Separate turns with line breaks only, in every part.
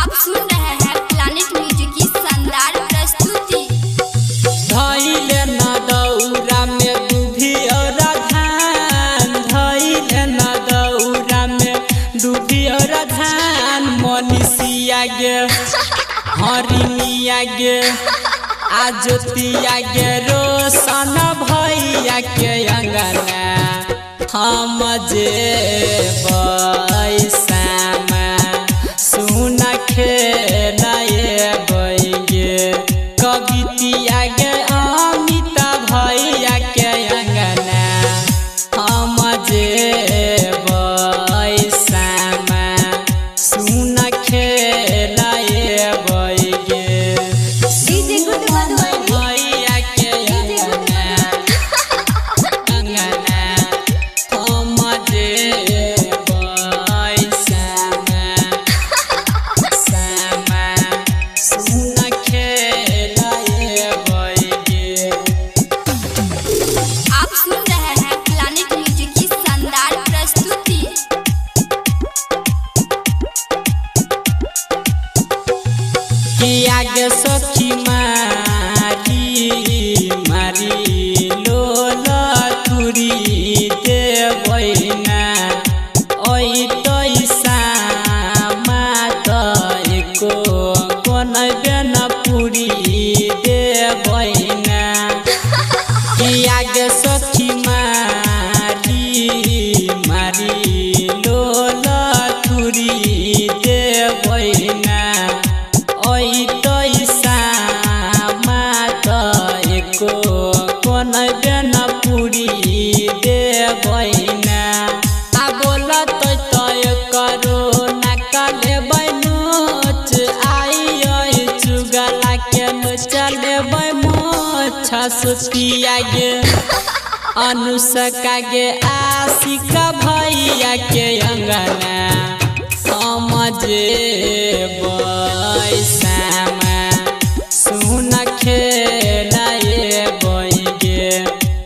आप सुन रहे हैं प्लैनेट म्यूजिक की शानदार प्रस्तुति।
धइले न दौरा में डूबी और धान, धइले न दौरा में डूबी और धान। मनीषिया गे हरिनिया गे आजोतिया गे रोशन भैया के अंगना हम जे बैसामा सुन खेलाए बैगे कवितिया गे अमिता भैया के अंगना हम जे बैसामा सुन खेलाए बैगे भैया के आगे सखी मारी मारी लोला तुरी देवैना ओइ तैसा मात एको कोन बेन पुरी देवैना आगे सखी मारी मारी लोला तुरी देवैना ओइ तैसा मात एको कोन बेन पुरी देवैना आ बोलत तय करो ना काले बैनोच आई आई चुगला के न चले बैमोछ सुतिया गे अनुष्का गे आशिका भैया के अंगना समझे बैसामा सुन खेलाए बैगे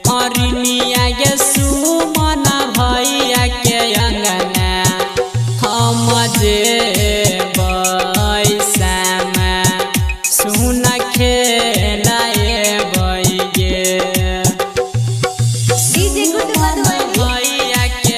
हरिनिया गे सुमन भैया के अंगना हम जे बैसामा सुन खेलाए बैगे भैया के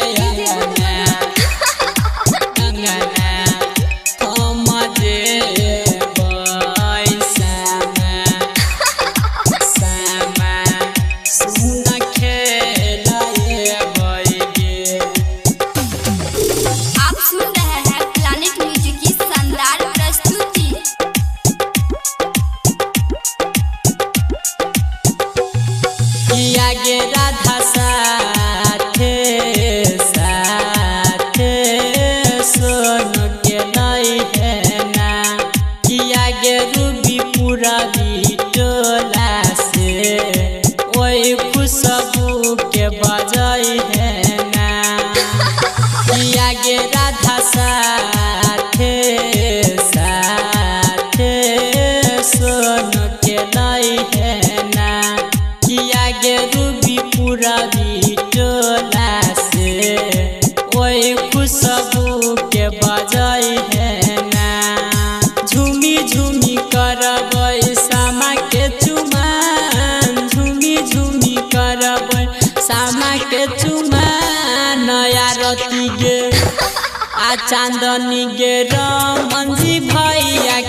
आगे राधा साथे साथे सोन के नहीं है ना कि आगे रूबी पूरा बिटोला से वही खुशबू के बजाई है ना कि आगे राधा साथे साथे सोन के नहीं है ना कि आगे रूबी पूरा बिटोला से वही खुशबू के बजाई है ना झूमी झूमी करबै सामा के चुमान झूमी झूमी करबै सामा के चुमान नया रती गे आ चांदनी गे रमन जी भैया